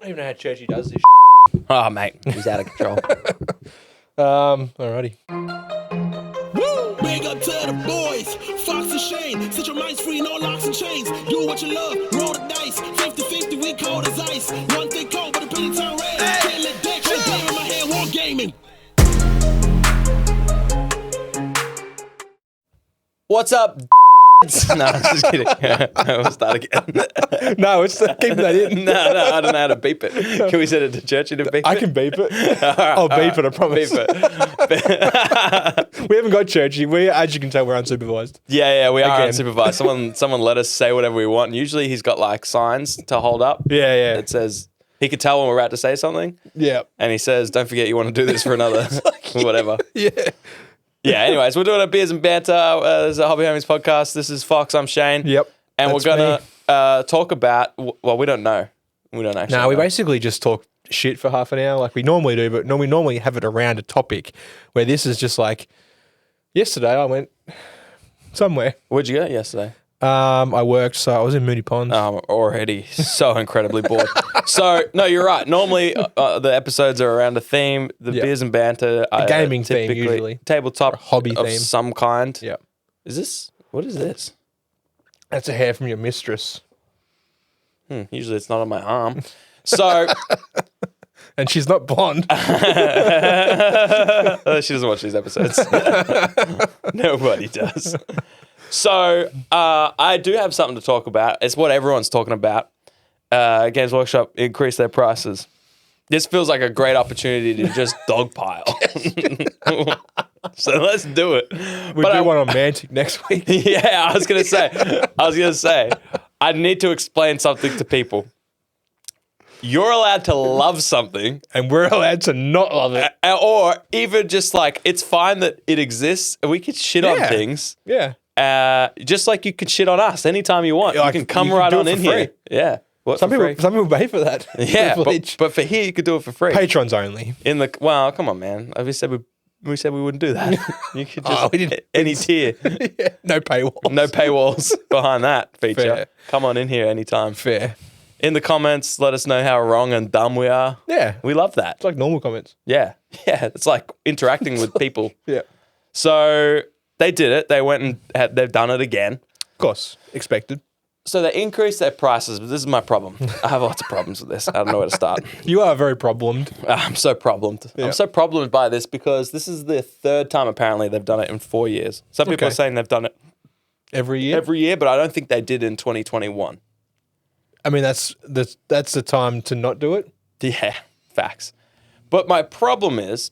don't even know how Churchy does this. Oh, mate, he's out of control. Alrighty. Big up to the boys, Fox and Shane. Set your minds free, no locks and chains. Do what you love, roll the dice. 50-50, we cold as ice. One thing cold, but a penny turn red. Can't let that shit play in my hand, war gaming. What's up? No, I'm just kidding. We'll start again. No, it's keep that in. No, I don't know how to beep it. Can we send it to Churchy to beep it? I can beep it. I'll beep it, I promise. Beep it. We haven't got Churchy. We, as you can tell, we're unsupervised. Yeah, we are Again. unsupervised. Someone let us say whatever we want. And usually he's got like signs to hold up. Yeah. It says he can tell when we're about to say something. Yeah. And he says, "Don't forget you want to do this for another whatever." Yeah. Yeah, anyways, we're doing a Beers and Banter. This is a Hobby Homies podcast. This is Fox, I'm Shane. Yep. And we're that's going to talk about, well, we don't know. We don't actually No, we know. basically just talk shit for half an hour like we normally do, but we normally have it around a topic where this is just like, yesterday I went somewhere. Where'd you go yesterday? I worked, so I was in Mooney Ponds. I'm already so incredibly bored. So, no, you're right. Normally, the episodes are around a theme. The Yep. Beers and Banter are gaming theme, typically usually. tabletop Or a hobby of theme. some kind. Yeah. What is this? That's a hair from your mistress. Usually it's not on my arm. So, And she's not blonde. she doesn't watch these episodes. Nobody does. So, I do have something to talk about. It's what everyone's talking about. Games Workshop increased their prices. This feels like a great opportunity to just dogpile. So let's do it. We do one on Mantic next week. Yeah, I was gonna say, I need to explain something to people. You're allowed to love something, And we're allowed to not love it. or even just like it's fine that it exists, and we can shit on Yeah. things. Yeah. Just like you can shit on us anytime you want. Like, you can come you can right do on it in for here. free. Yeah. What, Some for people free? pay for that. Yeah, Privilege. but for here you could do it for free. Patrons only. Well, come on, man. We said we wouldn't do that. You could just Oh, we didn't- any tier, Yeah. No paywall. no paywalls behind that feature. Fair. Come on in here anytime. Fair. In the comments, let us know how wrong and dumb we are. Yeah. We love that. It's like normal comments. Yeah, it's like interacting with people. Yeah. So they did it. They went and they've done it again. Of course. Expected. So they increased their prices, but this is my problem. I have lots of problems with this. I don't know where to start. You are very problemed. I'm so problemed. Yeah. I'm so problemed by this because this is the third time apparently they've done it in 4 years. Some people Okay. are saying they've done it Every year. every year, but I don't think they did in 2021. I mean, that's the time to not do it. Yeah, facts. But my problem is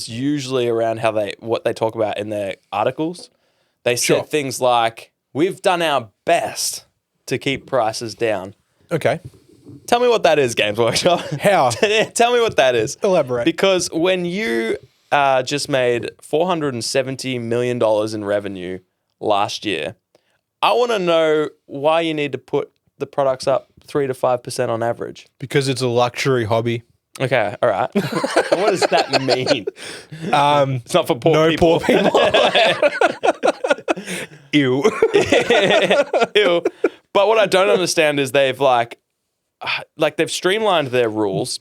usually around what they talk about in their articles. They said Sure. things like, "We've done our best to keep prices down." Okay. Tell me what that is, Games Workshop. How? Tell me what that is. Elaborate. Because when you just made $470 million in revenue last year, I want to know why you need to put the products up 3 to 5% on average. Because it's a luxury hobby. Okay, all right. What does that mean? It's not for poor No people. poor people. Ew. Ew. But what I don't understand is they've they've streamlined their rules.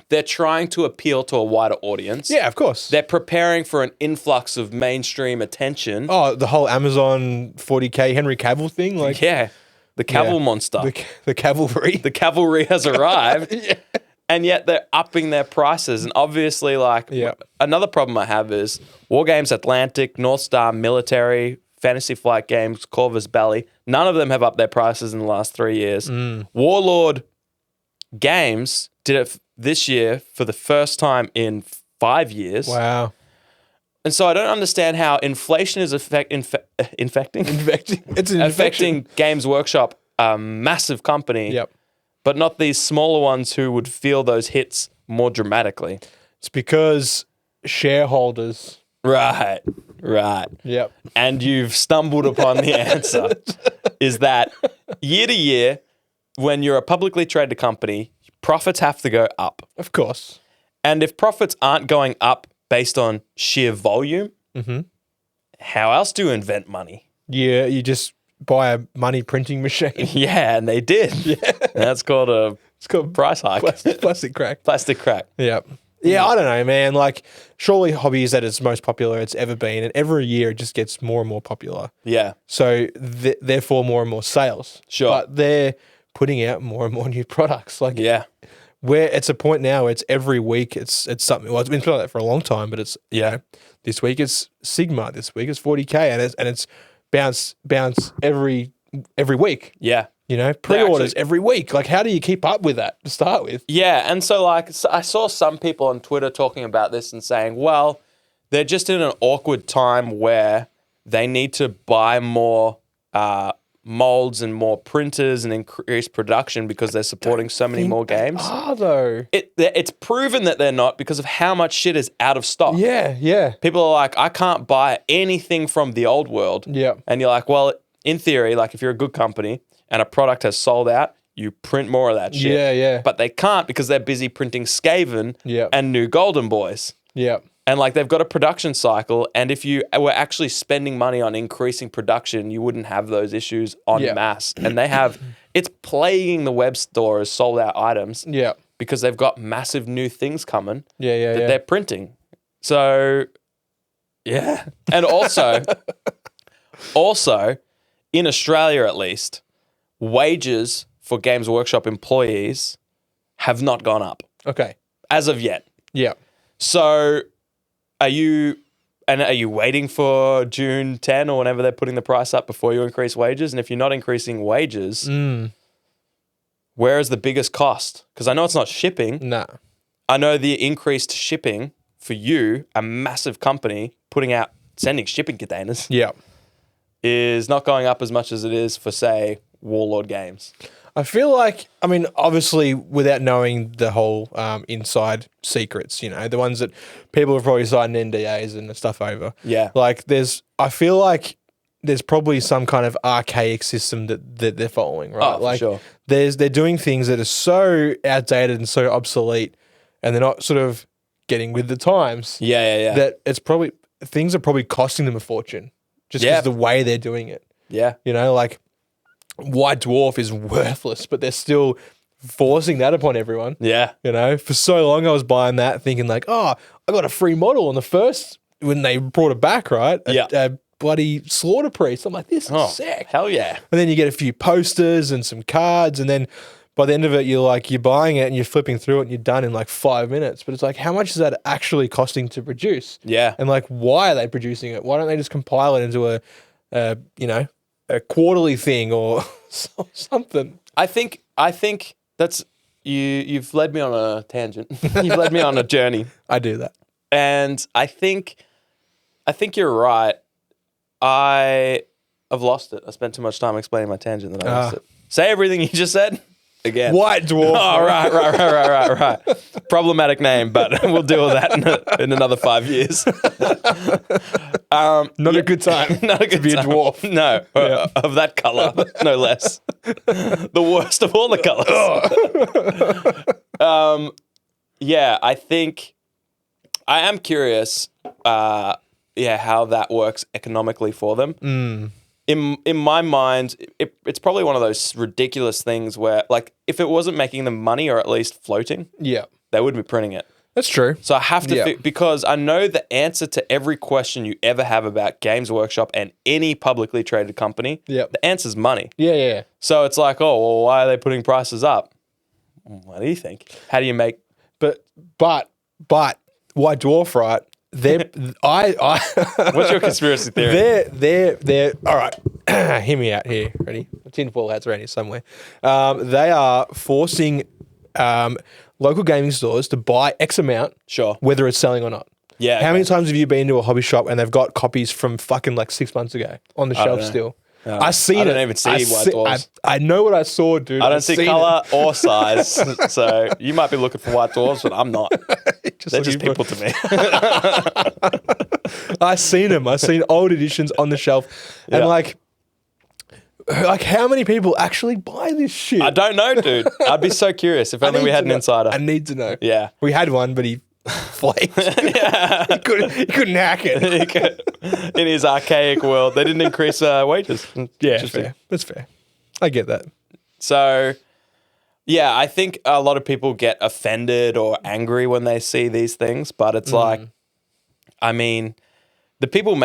They're trying to appeal to a wider audience. Yeah, of course. They're preparing for an influx of mainstream attention. Oh, the whole Amazon 40K Henry Cavill thing? Like, Yeah. The Cavill Yeah. monster. The cavalry. The cavalry has arrived. And yet they're upping their prices. And obviously, Yeah. another problem I have is War Games Atlantic, North Star Military, Fantasy Flight Games, Corvus Belly. None of them have upped their prices in the last 3 years. Warlord Games did it this year for the first time in 5 years. Wow. And so I don't understand how inflation is infecting It's an infection. affecting Games Workshop, a massive company, Yep. but not these smaller ones who would feel those hits more dramatically. It's because shareholders. Right. Yep. And you've stumbled upon the answer is that year to year, when you're a publicly traded company, profits have to go up. Of course. And if profits aren't going up based on sheer volume, how else do you invent money? Yeah, you just buy a money printing machine. Yeah, and they did. Yeah. That's called a price hike. Plastic crack. Plastic crack. Yeah. Yeah, I don't know, man. Like, surely hobby is at its most popular it's ever been, and every year it just gets more and more popular. Yeah. So, therefore, more and more sales. Sure. But they're putting out more and more new products. Like, Yeah. where it's a point now where it's every week it's something. Well, it's been like that for a long time, but it's, you know, this week it's Sigma, this week it's 40K, and it's bounce every week. Yeah. You know, pre-orders every week. Like, how do you keep up with that to start with? Yeah, and so like I saw some people on Twitter talking about this and saying, well, they're just in an awkward time where they need to buy more molds and more printers and increase production because they're supporting so many more games. Though. It's proven that they're not because of how much shit is out of stock. Yeah, yeah. People are like, I can't buy anything from the old world. Yeah. And you're like, well, in theory, like if you're a good company and a product has sold out, you print more of that shit. Yeah, yeah. But they can't because they're busy printing Skaven and new Golden Boys. Yeah. And like they've got a production cycle. And if you were actually spending money on increasing production, you wouldn't have those issues en masse. And they have, it's plaguing the web store as sold out items. Yeah. Because they've got massive new things coming that they're printing. So, yeah. And also, in Australia at least, wages for Games Workshop employees have not gone up. Okay. As of yet. Yeah. So, are you waiting for June 10 or whenever they're putting the price up before you increase wages? And if you're not increasing wages, where is the biggest cost? Because I know it's not shipping. No. I know the increased shipping for you, a massive company sending shipping containers, is not going up as much as it is for, say, Warlord Games. I feel like, I mean, obviously, without knowing the whole inside secrets, you know, the ones that people have probably signed NDAs and stuff over. Yeah. Like, I feel like there's probably some kind of archaic system that they're following, right? Oh, like, for sure. They're doing things that are so outdated and so obsolete, and they're not sort of getting with the times. Yeah. That things are probably costing them a fortune just because of the way they're doing it. Yeah. You know, like, White Dwarf is worthless, but they're still forcing that upon everyone. Yeah. You know, for so long I was buying that thinking like, oh, I got a free model on the first when they brought it back, right? A bloody Slaughter Priest. I'm like, this is sick. Hell yeah. And then you get a few posters and some cards, and then by the end of it, you're buying it and you're flipping through it and you're done in like 5 minutes. But it's like, how much is that actually costing to produce? Yeah. And like, why are they producing it? Why don't they just compile it into a quarterly thing or something? I think that's you've led me on a tangent. You've led me on a journey. I do that. And I think you're right. I've lost it. I spent too much time explaining my tangent that I lost it. Say everything you just said again. White Dwarf. Oh, right. Problematic name, but we'll deal with that in another 5 years. Not a good time. Not a good to be time. a dwarf. No, of that color, no less. The worst of all the colors. Yeah, I think I am curious. How that works economically for them. In my mind, it's probably one of those ridiculous things where, like, if it wasn't making them money or at least floating, they wouldn't be printing it. That's true. So I have to because I know the answer to every question you ever have about Games Workshop and any publicly traded company. The answer's money. Yeah. So it's like, oh, well, why are they putting prices up? What do you think? How do you make? But White Dwarf, right? What's your conspiracy theory? They're all right. Hear me out here. Ready? Tinfoil hats around here somewhere. They are forcing local gaming stores to buy X amount, whether it's selling or not. Yeah. How many times have you been to a hobby shop and they've got copies from fucking like 6 months ago on the shelf still? I seen it. I don't even see White Dwarves. I know what I saw, dude. I don't see color or size. So you might be looking for White Dwarves, but I'm not. They're just people to me. I seen them. I seen old editions on the shelf, and like how many people actually buy this shit? I don't know, dude. I'd be so curious if only we had an insider. I need to know. Yeah, we had one, but he flaked. He couldn't hack it. In his archaic world, they didn't increase wages. Yeah, Interesting. fair. That's fair. I get that. So, yeah, I think a lot of people get offended or angry when they see these things, but it's like, I mean, the people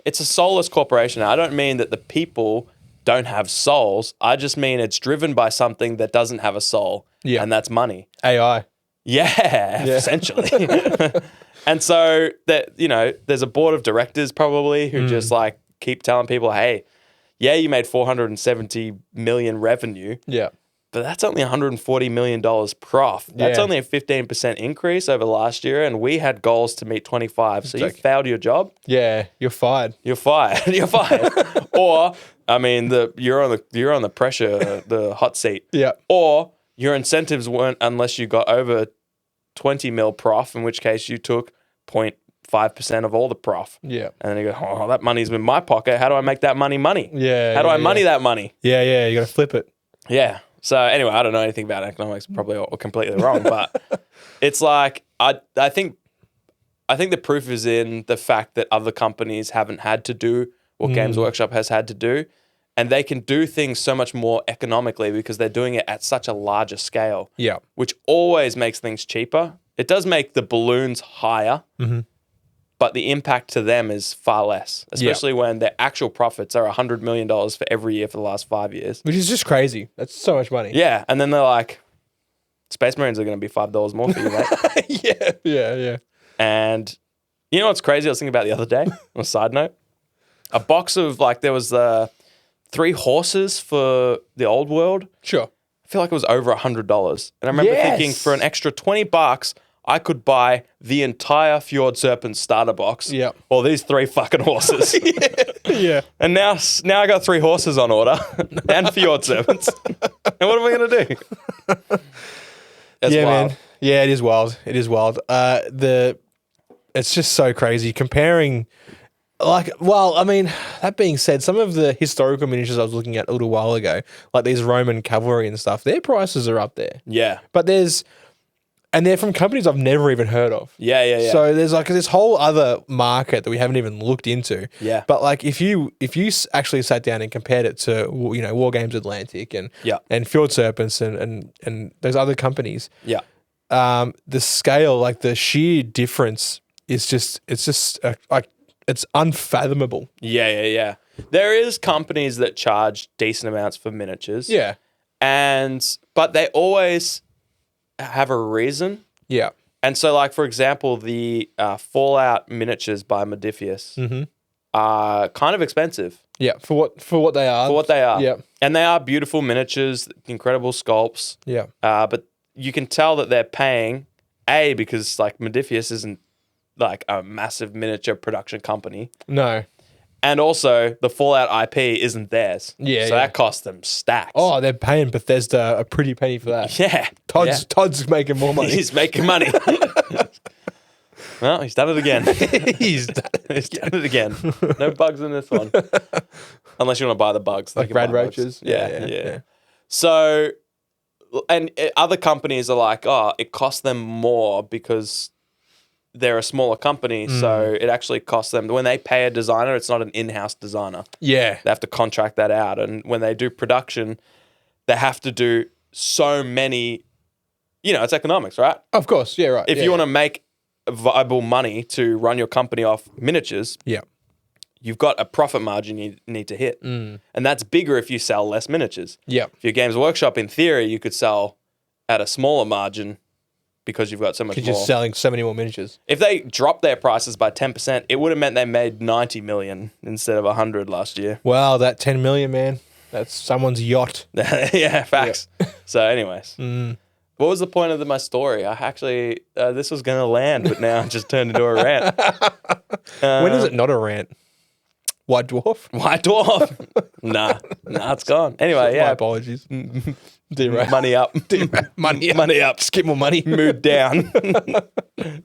it's a soulless corporation. I don't mean that the people don't have souls. I just mean it's driven by something that doesn't have a soul, and that's money. AI. Yeah, essentially. And so that, there's a board of directors probably who just like keep telling people, hey, yeah, you made 470 million revenue. Yeah. But that's only $140 million prof. That's Yeah. only a 15% increase over last year, and we had goals to meet 25. So you failed your job. Yeah, you're fired. You're fired. You're fired. Or, I mean, you're on the pressure, the hot seat. Yeah. Or your incentives weren't unless you got over 20 mil prof, in which case you took 0.5% of all the prof. Yeah. And then you go, oh, that money's in my pocket. How do I make that money money? Yeah. How do I money that money? Yeah, you got to flip it. Yeah. So anyway, I don't know anything about economics, probably all completely wrong, but it's like I think the proof is in the fact that other companies haven't had to do what Games Workshop has had to do, and they can do things so much more economically because they're doing it at such a larger scale. Yeah. Which always makes things cheaper. It does make the balloons higher, but the impact to them is far less, especially when their actual profits are $100 million for every year for the last 5 years. Which is just crazy. That's so much money. Yeah, and then they're like, Space Marines are going to be $5 more for you, mate. Yeah. And you know what's crazy I was thinking about the other day, on a side note? A box of, there was 3 horses for the old world. Sure. I feel like it was over $100. And I remember thinking for an extra $20, I could buy the entire Fjord Serpent starter box. Yep. Or these 3 fucking horses. Yeah. And now I got 3 horses on order and Fjord Serpents. And what am I going to do? That's wild. Man. Yeah, it is wild. It is wild. It's just so crazy comparing. That being said, some of the historical miniatures I was looking at a little while ago, like these Roman cavalry and stuff, their prices are up there. Yeah. But they're from companies I've never even heard of. Yeah. So there's this whole other market that we haven't even looked into. Yeah. But if you actually sat down and compared it to War Games Atlantic and Fjord Serpents and those other companies, the scale, the sheer difference is it's unfathomable. Yeah. There is companies that charge decent amounts for miniatures. Yeah. But they always have a reason. Yeah. And so, for example, the Fallout miniatures by Modifius are kind of expensive. Yeah, for what they are. For what they are. Yeah. And they are beautiful miniatures, incredible sculpts. Yeah. But you can tell that they're paying, because Modifius isn't a massive miniature production company. No. And also, the Fallout IP isn't theirs. Yeah. So that costs them stacks. Oh, they're paying Bethesda a pretty penny for that. Yeah. Todd's making more money. He's making money. Well, he's done it again. He's done it again. No bugs in this one. Unless you want to buy the bugs. Like Brad Roaches. Yeah. So, and other companies are like, it costs them more because they're a smaller company, so it actually costs them. When they pay a designer, it's not an in-house designer. Yeah. They have to contract that out. And when they do production, they have to do so many, it's economics, right? Of course, yeah, right. If you want to make viable money to run your company off miniatures, you've got a profit margin you need to hit. And that's bigger if you sell less miniatures. Yeah. If your Games Workshop, in theory, you could sell at a smaller margin because you've got so much more. Because you're selling so many more miniatures. If they dropped their prices by 10%, it would have meant they made 90 million instead of 100 last year. Wow, that 10 million, man. That's someone's yacht. Yeah, facts. So anyways, what was the point of my story? I actually, this was going to land, but now it just turned into a rant. When is it not a rant? White Dwarf? White Dwarf? Nah, it's gone. Anyway, My apologies. Money up. Money up. Just get more money. Mood down.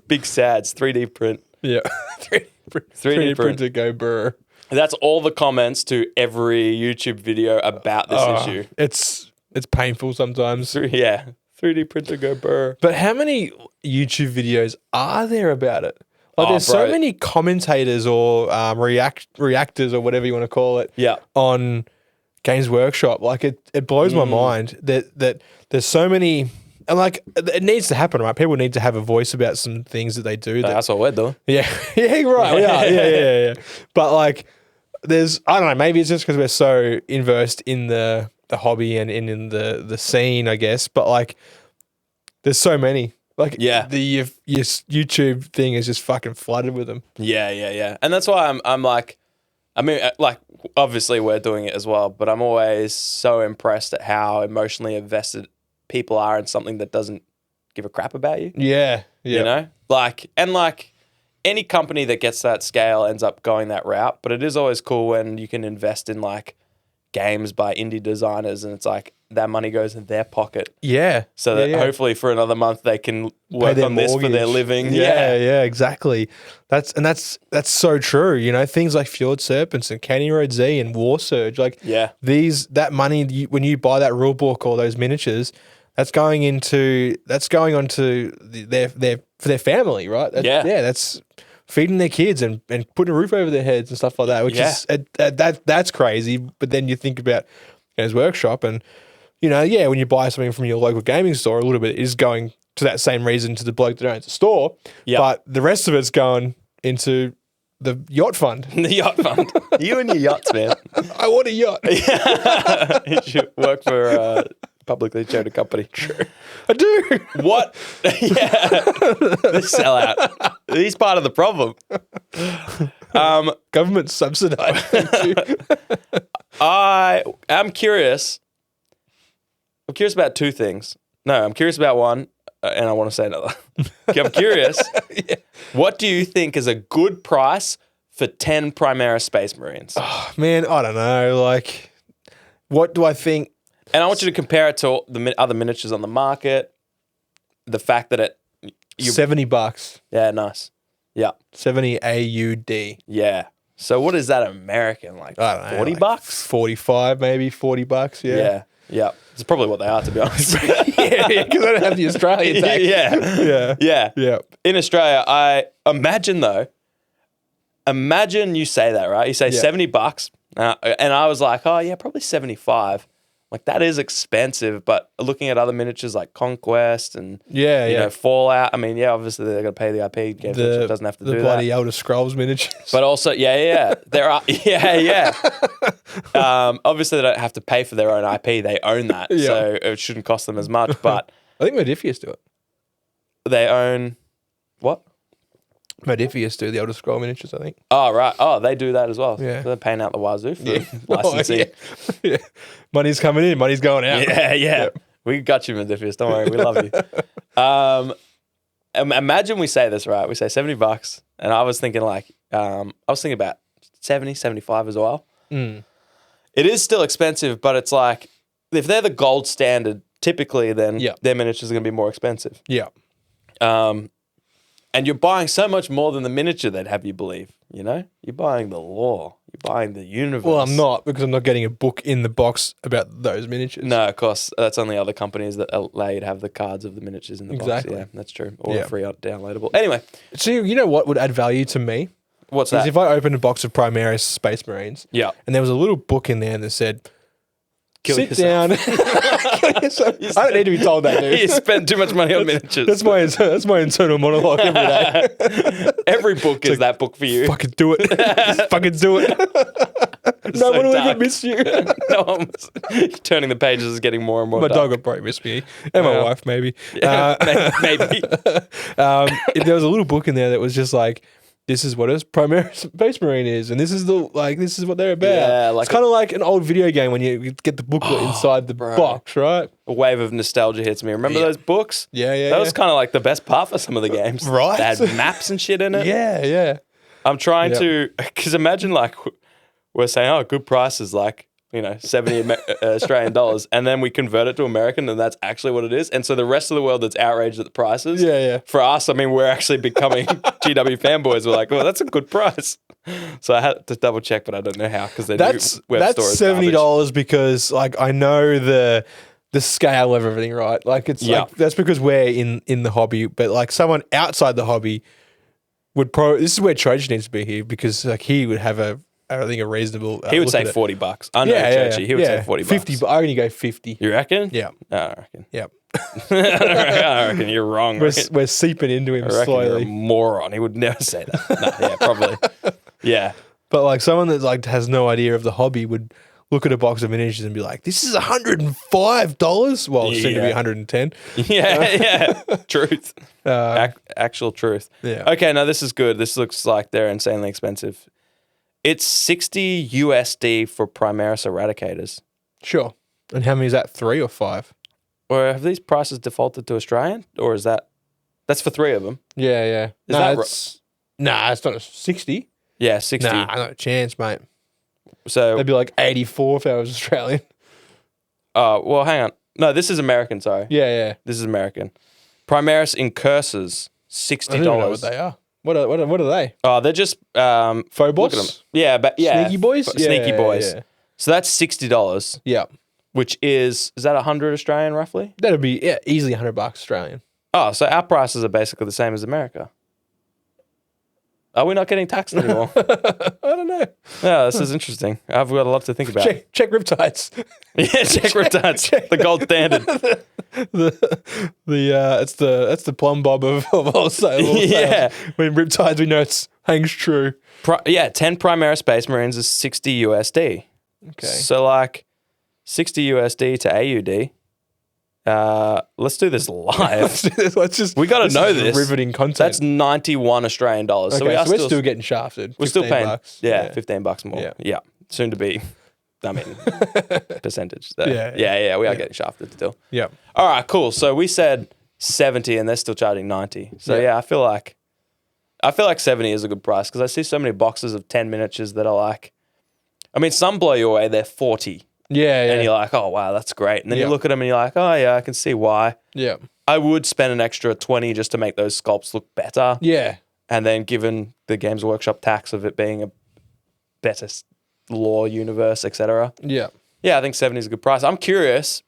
Big sads, 3D print. Yeah. 3D print to go burr. That's all the comments to every YouTube video about this issue. It's painful sometimes. Yeah. 3D printer go burr. But how many YouTube videos are there about it? Like, there's so bro. many commentators or reactors or whatever you want to call it. Yeah. On Games Workshop, like it blows my mind that there's so many, and like it needs to happen, right? People need to have a voice about some things that they do. That's what we're doing. Yeah, yeah, right. We are. Yeah. But like, there's, I don't know, maybe it's just because we're so inversed in the hobby and in the scene, I guess. But like, there's so many. Like, Yeah. your YouTube thing is just fucking flooded with them. Yeah. And that's why I'm like, I mean, like, obviously we're doing it as well, but I'm always so impressed at how emotionally invested people are in something that doesn't give a crap about you. Yeah. You know? Like, any company that gets that scale ends up going that route, but it is always cool when you can invest in like games by indie designers and it's like that money goes in their pocket. Yeah. So that hopefully for another month they can work on this for their living. Yeah, exactly. That's so true. You know, things like Fjord Serpents and Canny Road Z and War Surge, like that money when you buy that rule book or those miniatures, that's going onto their family, right? That's feeding their kids and putting a roof over their heads and stuff like that, which is that's crazy. But then you think about Games Workshop and, you know, when you buy something from your local gaming store, a little bit is going to that same reason to the bloke that owns the store. Yep. But the rest of it's going into the yacht fund. The yacht fund. You and your yachts, man. I want a yacht. You should work for a publicly traded company. True. I do. What? The sellout. He's part of the problem. Government subsidized. I'm curious. I'm curious about two things. No, I'm curious about one, and I want to say another. I'm curious. What do you think is a good price for 10 Primaris Space Marines? Oh, man, I don't know. Like, what do I think? And I want you to compare it to the other miniatures on the market. The fact that $70. Yeah, nice. Yeah. 70 AUD. Yeah. So what is that American? Like I don't know, $40? Like 45, maybe $40. Yeah. Yeah. It's probably what they are, to be honest. yeah, because I don't have the Australian tax. Yeah. In Australia, I imagine you say that, right? You say $70, and I was like, oh yeah, probably 75. Like, that is expensive, but looking at other miniatures like Conquest and you know, Fallout, I mean, obviously they're going to pay the IP. Games Workshop doesn't have to do that. The bloody Elder Scrolls miniatures. But also, there are, obviously they don't have to pay for their own IP. They own that, so it shouldn't cost them as much. But I think Modifius do it. They own what? Modifius do the Elder Scroll miniatures, I think. Oh, right. Oh, they do that as well. Yeah. So they're paying out the wazoo for licensing. Yeah. Money's coming in, money's going out. Yeah. We got you, Modifius. Don't worry. We love you. Imagine we say this, right? We say $70. And I was thinking about 70, 75 as well. Mm. It is still expensive, but it's like, if they're the gold standard, typically then their miniatures are going to be more expensive. Yeah. And you're buying so much more than the miniature they'd have you believe, you know? You're buying the lore. You're buying the universe. Well, I'm not, because I'm not getting a book in the box about those miniatures. No, of course. That's only other companies that allow you to have the cards of the miniatures in the box. Yeah, that's true. Or free downloadable. Anyway. So, you know what would add value to me? What's that? If I opened a box of Primaris Space Marines, and there was a little book in there that said, sit down. Kill yourself. I don't need to be told that, dude. You spend too much money on miniatures. That's my internal monologue every day. Every book is that book for you. Fucking do it. Just fucking do it. No one will ever miss you. No one was, turning the pages is getting more and more My dark. dog would probably miss me. And my wife, maybe. Maybe. If there was a little book in there that was just like, this is what a Primaris Space Marine is, and this is what they're about. Yeah, like it's kind of like an old video game when you get the booklet inside the box, right? A wave of nostalgia hits me. Remember those books? Yeah. That was kind of like the best part for some of the games. Right. They had maps and shit in it. Yeah. I'm trying to, because imagine like we're saying, oh, good prices, like, you know, 70 Australian dollars, and then we convert it to American, and that's actually what it is. And so the rest of the world that's outraged at the prices, for us, I mean, we're actually becoming GW fanboys. We're like, well, that's a good price. So I had to double check, but I don't know how, because they do web that's storage. $70 because, like, I know the scale of everything, right? Like it's Yeah. like that's because we're in the hobby, but like someone outside the hobby would probably. This is where Trojan needs to be here because like he would have I think a reasonable. He would look say at it. $40. I know Churchy. He would say $40. 50. But I only go 50. You reckon? Yeah, I reckon. yeah. I reckon you're wrong. We're seeping into him I reckon you're a slowly. moron. He would never say that. No, yeah, probably. Yeah. But like someone that like has no idea of the hobby would look at a box of miniatures and be like, "This is $105." Well, it's soon to be Yeah. 110. Yeah. Truth. Actual truth. Yeah. Okay, now this is good. This looks like they're insanely expensive. It's 60 USD for Primaris Eradicators. Sure. And how many is that? 3 or 5? Or have these prices defaulted to Australian? Or is that's for 3 of them? Yeah, yeah. It's not a 60. Yeah, 60. Nah, not a chance, mate. So, That'd be like 84 if I was Australian. well, hang on. No, this is American, sorry. Yeah, yeah. This is American. Primaris Incursors, $60. I don't even know what they are. What are they? Oh, they're just Phobos? look at them. Yeah, but yeah, Sneaky boys? Sneaky Yeah, boys. yeah. So that's $60, Yeah. which is that 100 Australian roughly? That'd be easily $100 Australian. Oh, so our prices are basically the same as America. Are we not getting taxed anymore? I don't know. Yeah, this is interesting. I've got a lot to think about. Check riptides. Yeah, check retards. The gold standard. That's the plumb bob of wholesale. Yeah. When riptides, we know it hangs true. 10 Primaris Space Marines is 60 USD. Okay. So like 60 USD to AUD. Let's do this live. Let's just. We gotta know this. Riveting content. That's 91 Australian dollars. okay, so we are we're still getting shafted. we're still paying $15. yeah, $15 more. Yeah. Yeah. Soon to be, I mean, percentage. So, Yeah. we are getting shafted still. Yeah. All right, cool. So we said 70 and they're still charging 90. So Yeah. I feel like 70 is a good price because I see so many boxes of 10 miniatures that are like, I mean, some blow you away. They're 40. Yeah. And you're like, oh, wow, that's great. And then Yeah. you look at them and you're like, oh, yeah, I can see why. Yeah. I would spend an extra 20 just to make those sculpts look better. Yeah. And then given the Games Workshop tax of it being a better lore universe, etc. Yeah. Yeah, I think 70 is a good price. I'm curious,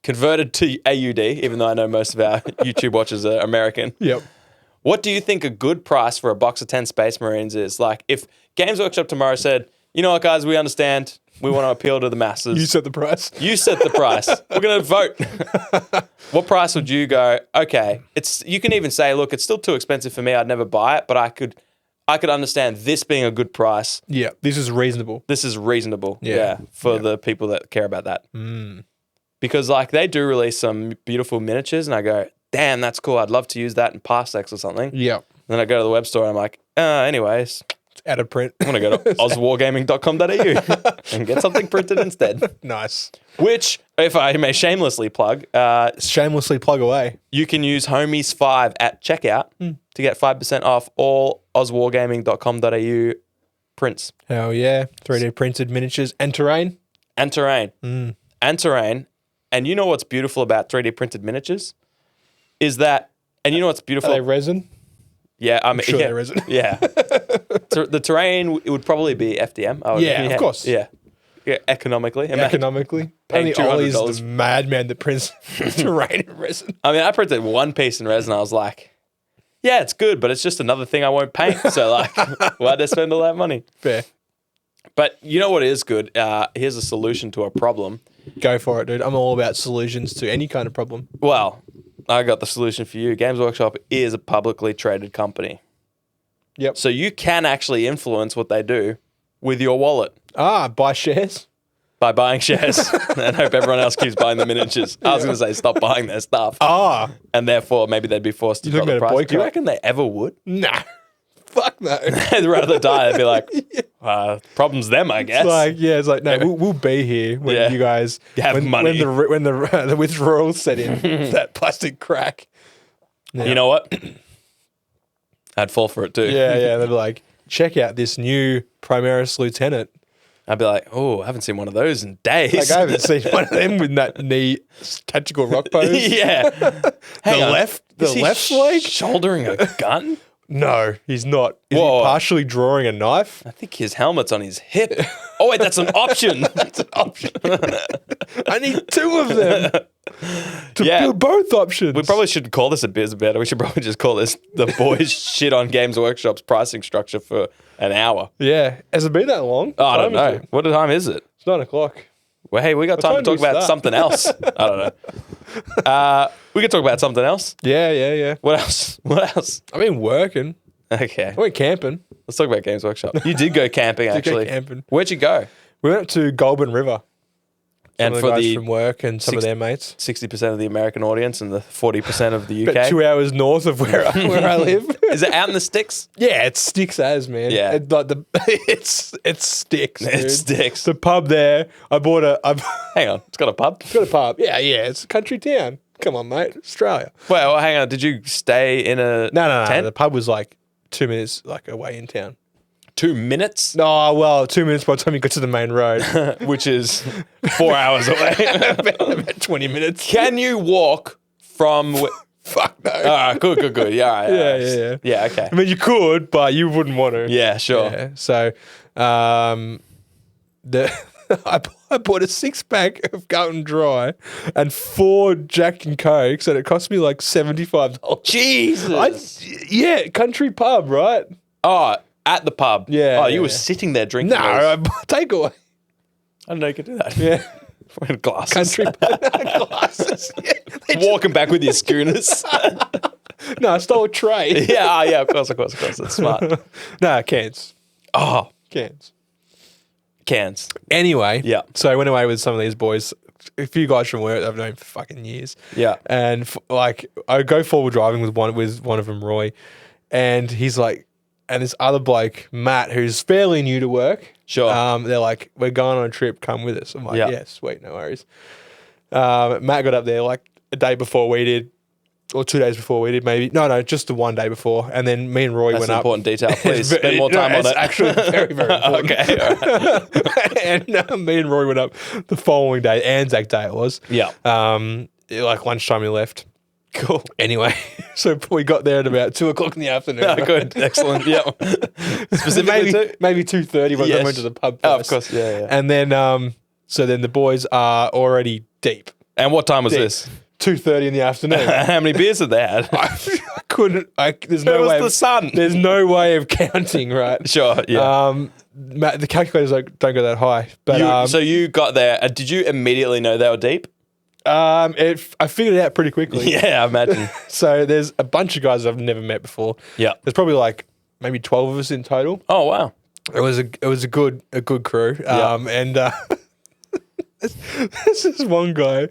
converted to AUD, even though I know most of our YouTube watchers are American. Yep. What do you think a good price for a box of 10 Space Marines is? Like, if Games Workshop tomorrow said, you know what, guys, we understand. We want to appeal to the masses. You set the price. You set the price. We're going to vote. What price would you go? Okay, you can even say, look, it's still too expensive for me. I'd never buy it, but I could understand this being a good price. Yeah. This is reasonable. This is reasonable. Yeah. For the people that care about that. Because like they do release some beautiful miniatures, and I go, damn, that's cool. I'd love to use that in Parsecs or something. Yeah. Then I go to the web store and I'm like, anyways, It's out of print. I'm going to go to ozwargaming.com.au and get something printed instead. Nice. Which, if I may shamelessly plug, Shamelessly plug away. you can use Homies5 at checkout to get 5% off all ozwargaming.com.au prints Hell yeah. 3D printed miniatures and terrain. and terrain. And terrain. And you know what's beautiful about 3D printed miniatures? Is that, and you know what's Are beautiful? they resin? Yeah, I mean, Sure yeah, they're resin. yeah. The terrain, it would probably be FDM. I would- Yeah, of course. Yeah. Yeah, economically. Economically. Paying Only Ollie's $200. the madman that prints terrain in resin. I mean, I printed one piece in resin. I was like, yeah, it's good, but it's just another thing I won't paint. So, like, why'd I spend all that money? Fair. But you know what is good? Here's a solution to a problem. Go for it, dude. I'm all about solutions to any kind of problem. Well, I got the solution for you. Games Workshop is a publicly traded company. Yep. So you can actually influence what they do with your wallet Buy shares. by buying shares and hope everyone else keeps buying the miniatures. I was going to say stop buying their stuff. And therefore, maybe they'd be forced to You're drop the looking at a price. Do you boycott. reckon they ever would? Nah. Fuck no. They'd rather die. They'd be like, problem's them, I guess. It's like no, we'll be here when Yeah. you guys Have money. when the withdrawals set in. That plastic crack. You know what? I'd fall for it too. Yeah. They'd be like, check out this new Primaris Lieutenant. I'd be like, oh, I haven't seen one of those in days. Like I haven't seen one of them with that knee tactical rock pose. Yeah. The left leg. Shouldering a gun? No, he's not. Is Whoa. he partially drawing a knife? I think his helmet's on his hip. Oh, wait, that's an option. That's an option. I need 2 of them to Yeah. do both options. We probably shouldn't call this a Beers Banter. We should probably just call this the boys shit on Games Workshop's pricing structure for an hour. Yeah. Has it been that long? Oh, I don't Time is know. it? What time is it? It's 9 o'clock. Well, hey, we got time to time do talk we about start? something else. I don't know. We could talk about something else. Yeah. What else? What else? I've been working. Okay. I went camping. Let's talk about Games Workshop. You did go camping, go actually. camping. Where'd you go? We went up to Goulburn River. And Some of for guys the from work and some of their mates. 60% of the American audience and the 40% of the UK. About 2 hours north of where I live. Is it out in the sticks? Yeah, it sticks as, man. Yeah. It sticks. It Dude. sticks. The pub there. I've Hang on. It's got a pub? got a pub. Yeah. It's a country town. Come on, mate. Australia. Well, hang on. Did you stay in a No. tent? The pub was like 2 minutes away in town. 2 minutes? No, well, 2 minutes by the time you got to the main road. Which is 4 hours away. about 20 minutes. Can you walk from... Fuck no. All right, good. Yeah, all right, all right. Yeah. Yeah, okay. I mean, you could, but you wouldn't want to. Yeah, sure. Yeah. So, I bought a 6-pack of Carlton Dry and 4 Jack and Cokes, and it cost me like $75. Jesus. Yeah, country pub, right? Oh, at the pub. Yeah, Oh, you yeah, were yeah. sitting there drinking No, those. I bought takeaway. I didn't know you could do that. Yeah, Wearing glasses. country pub glasses. Yeah. They just- Walking back with your schooners. no, I stole a tray. yeah, of course. That's smart. No, cans. Oh, Cans. cans. Anyway, Yeah. So I went away with some of these boys, a few guys from work that I've known for fucking years. Yeah. And I go forward driving with one of them, Roy, and he's like, and this other bloke, Matt, who's fairly new to work. Sure. They're like, we're going on a trip. Come with us. I'm like, Yeah. yeah, sweet, no worries. Matt got up there like a day before we did, or 2 days before we did, maybe. No, just the one day before. And then me and Roy That's went an up. important detail. Please It's spend more time on it's it. actually very, very important. Okay. All right. And me and Roy went up the following day, Anzac Day it was. Yeah. Like lunchtime we left. Cool. Anyway, so we got there at about 2 o'clock in the afternoon. Oh, good. Excellent. Yeah. Specifically too? maybe 2:30 when Yes. we went to the pub Oh, of first. course. Yeah. And then so then the boys are already deep. And what time was this? 2:30 in the afternoon. How many beers had they had? I couldn't. There's Where no was way. the sun? There's no way of counting, right? Sure. Yeah. Matt, the calculators don't go that high. But So you got there. Did you immediately know they were deep? I figured it out pretty quickly. Yeah, I imagine. So there's a bunch of guys I've never met before. Yeah. There's probably like maybe 12 of us in total. Oh wow. It was a good crew. And this is one guy.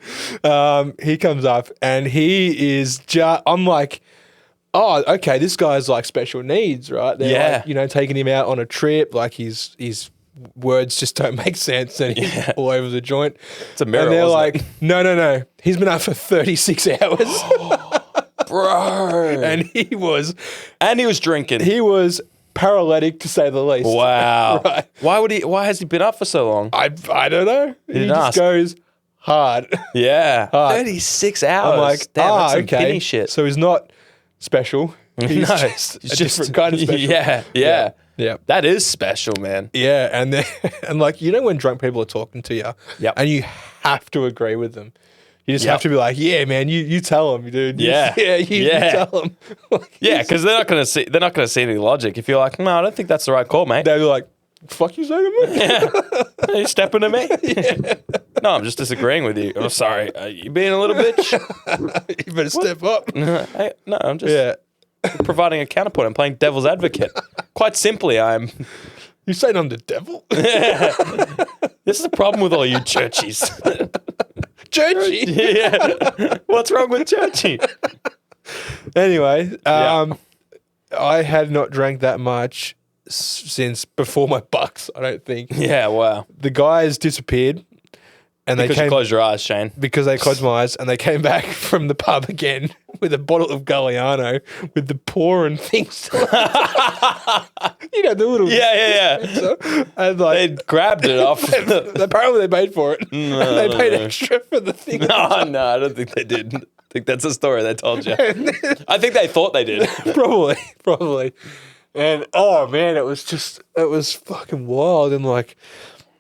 He comes up and he is just. I'm like, oh, okay. This guy's like special needs, right? They're Yeah. like, taking him out on a trip. Like his words just don't make sense, and he's all over the joint. It's a mirror. And they're wasn't like, no. He's been up for 36 hours, it? Bro. and he was drinking. he was paralytic to say the least. Wow. Right. Why has he been up for so long? I don't know. He didn't just ask. goes hard. Yeah. Hard. 36 hours. I'm like, damn, that's some okay. penny shit. So he's not special. He's No, just it's a different kind of special. Yeah. Yeah. That is special, man. Yeah, and then, and like, when drunk people are talking to you, Yep. and you have to agree with them. You just Yep. have to be like, yeah, man, you tell them, dude. Yeah. You Yeah. tell them. Like, Yeah, because they're not gonna see any logic. If you're like, no, I don't think that's the right call, mate. they'll be like, fuck you say to me? Are you stepping to me? No, I'm just disagreeing with you. I'm sorry. Are you being a little bitch? You better step up. Hey, no, I'm just Yeah. providing a counterpoint. I'm playing devil's advocate. Quite simply, I'm. You saying I'm the devil? This is the problem with all you churchies. Churchy. Yeah. What's wrong with churchy? Anyway, Yeah. I had not drank that much since before my bucks, I don't think. Yeah, wow. The guys disappeared, and Because they you came closed your eyes, Shane. because they closed my eyes, and they came back from the pub again with a bottle of Galliano with the pour and things. Still the little Yeah. and like They grabbed it off. apparently they paid for it. No, they paid no. extra for the thing. No, I don't think they did. think that's a story they told you. I think they thought they did. Probably. And oh man, it was fucking wild and like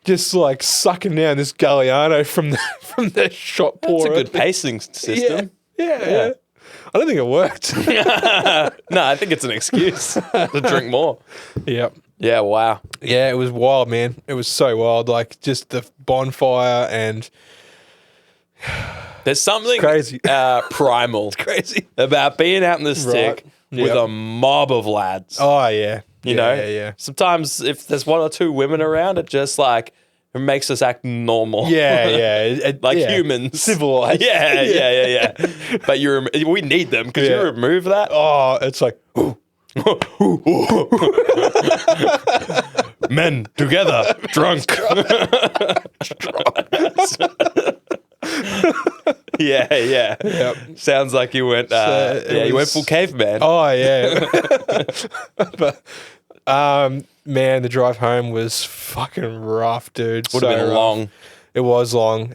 just like sucking down this Galliano from the shot That's pourer. a good pacing system. Yeah. I don't think it worked. No, I think it's an excuse to drink more. Yep. Yeah, wow. Yeah, it was wild, man. It was so wild. Like just the bonfire and There's something crazy. primal crazy. about being out in the stick with Yep. a mob of lads. Oh yeah. You know? Yeah. Sometimes if there's one or two women around, it just like it makes us act normal. Yeah. Like yeah. humans. Civilized. Yeah. But we need them. Could you Yeah. remove that? Oh, it's like Men together, drunk. Yeah. Yep. Sounds like you went. You went full caveman. Oh yeah. But man, the drive home was fucking rough, dude. Would have been rough. long. It was long.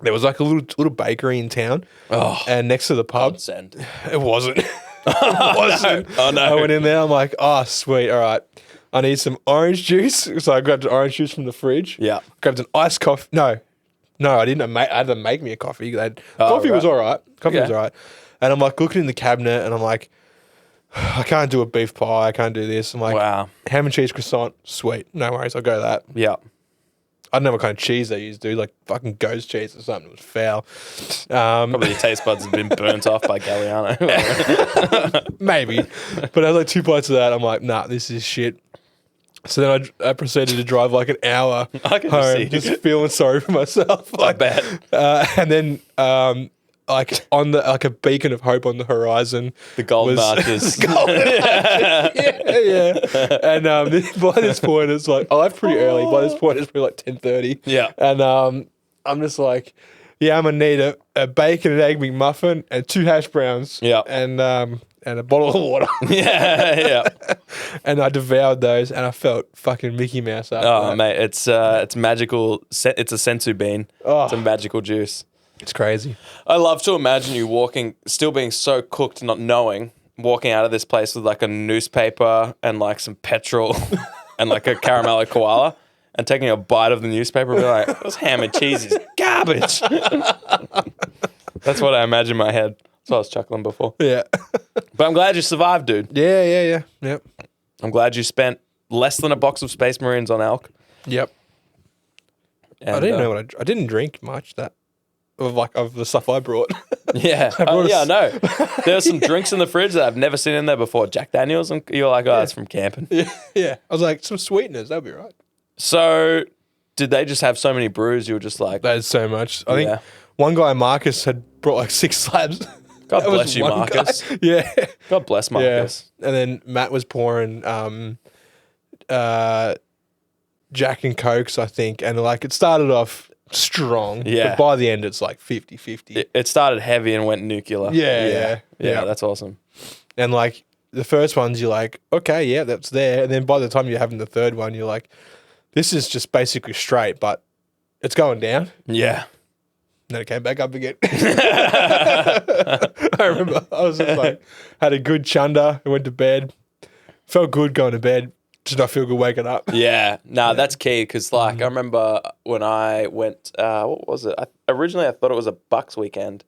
There was like a little bakery in town, and next to the pub, Send. it wasn't. It wasn't. Oh no. I went in there. I'm like, oh sweet, all right. I need some orange juice, so I grabbed an orange juice from the fridge. Yeah. Grabbed an iced coffee. No, I didn't. I had them make me a coffee. Coffee was right. all right. Coffee was Okay. all right. And I'm like looking in the cabinet, and I'm like, I can't do a beef pie. I can't do this. I'm like, Wow. ham and cheese croissant. Sweet. No worries. I'll go that. Yeah. I don't know what kind of cheese they use, dude. Like fucking ghost cheese or something. It was foul. Probably your taste buds have been burnt off by Galliano. Maybe. But I was like 2 bites of that. I'm like, nah, this is shit. So then I proceeded to drive like an hour I can home, see. just feeling sorry for myself. I bet. And then like on the like a beacon of hope on the horizon. The gold was- marches. yeah. And by this point, it's like I left pretty early. By this point, it's probably like 10:30. Yeah. And I'm just like, yeah, I'm gonna need a bacon and egg McMuffin and 2 hash browns. Yeah. And a bottle of water. Yeah. And I devoured those, and I felt fucking Mickey Mouse after Oh that. mate, it's magical. It's a sensu bean. Oh. It's a magical juice. It's crazy. I love to imagine you walking, still being so cooked, not knowing, walking out of this place with like a newspaper and like some petrol and like a caramello koala, and taking a bite of the newspaper and be like, "This ham and cheese is garbage." That's what I imagine in my head. That's what I was chuckling before. Yeah. But I'm glad you survived, dude. Yeah. Yep. I'm glad you spent less than a box of Space Marines on elk. Yep. And, I didn't know what I didn't drink much of the stuff I brought. Yeah. brought I us- know. There's some drinks in the fridge that I've never seen in there before. Jack Daniels, and you're like, oh, that's from camping. Yeah. I was like, some sweeteners, that'll be right. So, did they just have so many brews? You were just like, That is so much. I Yeah. think one guy, Marcus, had brought like 6 slabs. God That was bless you, one Marcus. guy. Yeah. God bless Marcus. Yeah. And then Matt was pouring Jack and Cokes, I think. And like it started off strong. Yeah. But by the end, it's like 50-50. It started heavy and went nuclear. Yeah. That's awesome. And like the first ones, you're like, okay, yeah, that's there. And then by the time you're having the third one, you're like, this is just basically straight, but it's going down. Yeah. And then it came back up again. I remember I was just like, had a good chunder. I went to bed. Felt good going to bed. Did not feel good waking up. Yeah. No, that's key because, like, I remember when I went, what was it? Originally, I thought it was a Bucks weekend.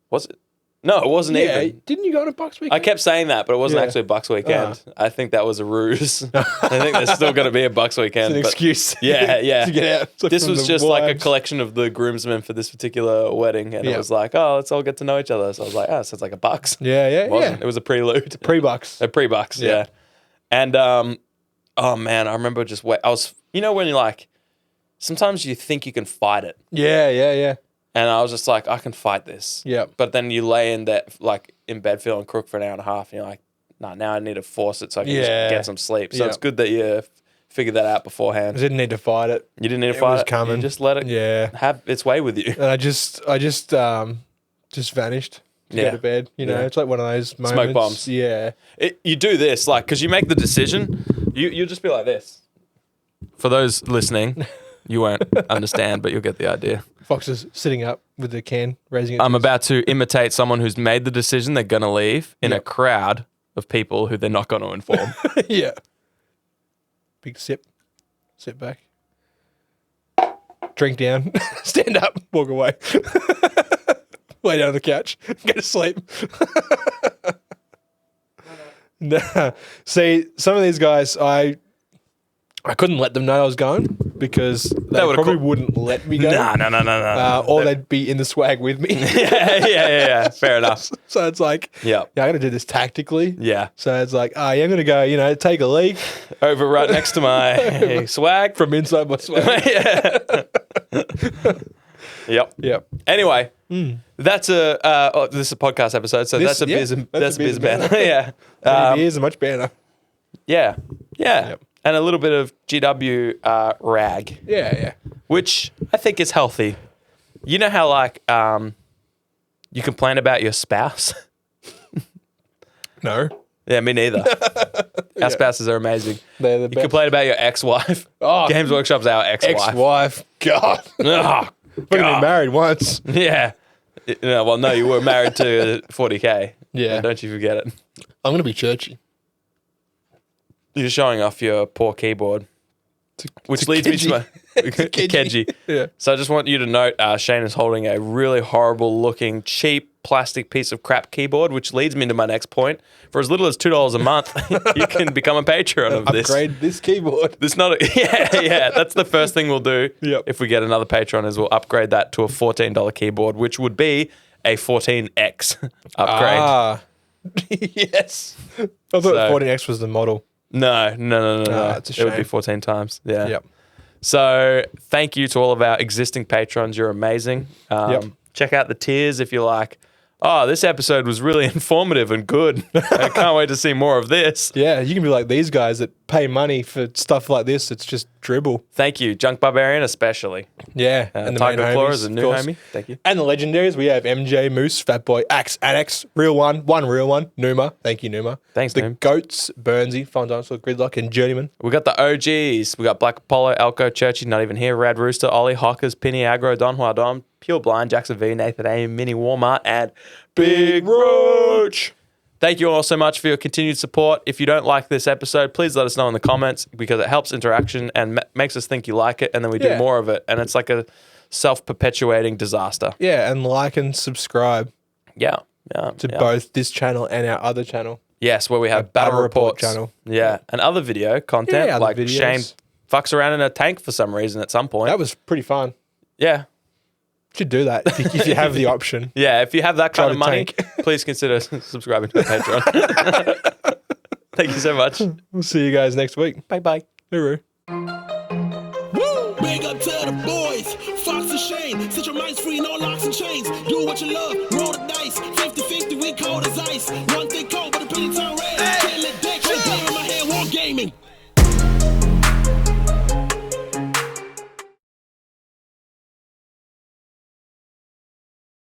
Was it? No, it wasn't Yeah, even. didn't you go on a Bucks weekend? I kept saying that, but it wasn't Yeah. actually a Bucks weekend. I think that was a ruse. I think there's still going to be a Bucks weekend. It's an but- excuse. Yeah. to get out. It's like This from was the just like a wives. collection of the groomsmen for this particular wedding, and it Yeah. was like, oh, let's all get to know each other. So I was like, oh, sounds like a Bucks. Yeah. It wasn't. It was a prelude. Pre-Bucks. A pre-Bucks, yeah. Yeah. And oh man, I remember just I was, you know, when you're like, sometimes you think you can fight it, Yeah. and I was just like, I can fight this. Yeah. But then you lay in that like in bed feeling crook for an hour and a half, and you're like, nah, now I need to force it so I can just Yeah. get some sleep. So Yeah. it's good that you figured that out beforehand. I didn't need to fight it. You didn't need to It fight was it. coming. You just let it Yeah. have its way with you. And I just vanished to Yeah. go to bed. You know, Yeah. it's like one of those moments. bombs. Yeah. You do this, like, because you make the decision, you'll just be like this. For those listening, You won't understand, but you'll get the idea. Fox is sitting up with the can, raising it. I'm about to imitate someone who's made the decision they're going to leave in a Yep. crowd of people who they're not going to inform. Yeah. Big sip. Sit back. Drink down. Stand up. Walk away. Lay down on the couch. Go to sleep. Nah. See, some of these guys, I couldn't let them know I was going because they would've probably wouldn't let me go. No. Or they'd be in the swag with me. yeah. Fair enough. So it's like, Yeah. I got to do this tactically. Yeah. So it's like, yeah, I'm going to go, take a leak Over right next to my swag. from inside my swag. Yeah. Yep. Yep. Anyway, that's this is a podcast episode, so that's a biz banter. Yeah. Beers are much better. Yeah. Yep. And a little bit of GW rag, Yeah. which I think is healthy. You know how you complain about your spouse? No. Yeah, me neither. Our spouses are amazing. They're the You best. complain about your ex-wife. Oh, Games Workshop's our ex-wife. ex-wife. God. Oh, We've been God. married once. Yeah. No, you were married to 40K. Yeah. Don't you forget it. I'm going to be churchy. You're showing off your poor keyboard, which leads me to my Keji. Yeah. So I just want you to note Shane is holding a really horrible looking, cheap plastic piece of crap keyboard, which leads me to my next point. For as little as $2 a month, you can become a patron of this. Upgrade this keyboard. This not a, yeah. That's the first thing we'll do. Yep. If we get another patron, is we'll upgrade that to a $14 keyboard, which would be a 14X upgrade. Ah. Yes. I thought So- 14X was the model. No. it's a It would be shame. 14 times. Yeah. Yep. So thank you to all of our existing patrons. You're amazing. Yep. Check out the tiers if you like. Oh, this episode was really informative and good. I can't wait to see more of this. Yeah, you can be like these guys that pay money for stuff like this. It's just dribble. Thank you, Junk Barbarian especially. Yeah. And the Tiger main Claw homies, is a of new course. homie. Thank you. And the legendaries, we have MJ, Moose, Fatboy, Axe, Annex, Real One real one, Numa. Thank you, Numa. Thanks, The Noom. Goats, Burnsy, Fun Dinosaur, Gridlock, and Journeyman. We got the OGs. We got Black Apollo, Elko, Churchy, not even here, Rad Rooster, Ollie, Hockers, Penny, Aggro, Don Huadon, Pure Blind, Jackson V, Nathan A, Mini Walmart, and Big Roach. Thank you all so much for your continued support. If you don't like this episode, please let us know in the comments because it helps interaction and makes us think you like it, and then we do Yeah. more of it. And it's like a self-perpetuating disaster. Yeah, and like and subscribe Yeah. to both this channel and our other channel. Yes, where we have Battle battle Report reports. channel. Yeah, and other video content Yeah, other like videos. Shane fucks around in a tank for some reason at some point. That was pretty fun. Yeah. Should do that if you have the option. Yeah, if you have that kind Try of to money, tank. please consider subscribing to the Patreon. Thank you so much. We'll see you guys next week. Bye-bye. Hooroo. Woo! Big up to the boys, Fox and Shane. Set your minds free, no locks and chains. Do what you love, roll the dice.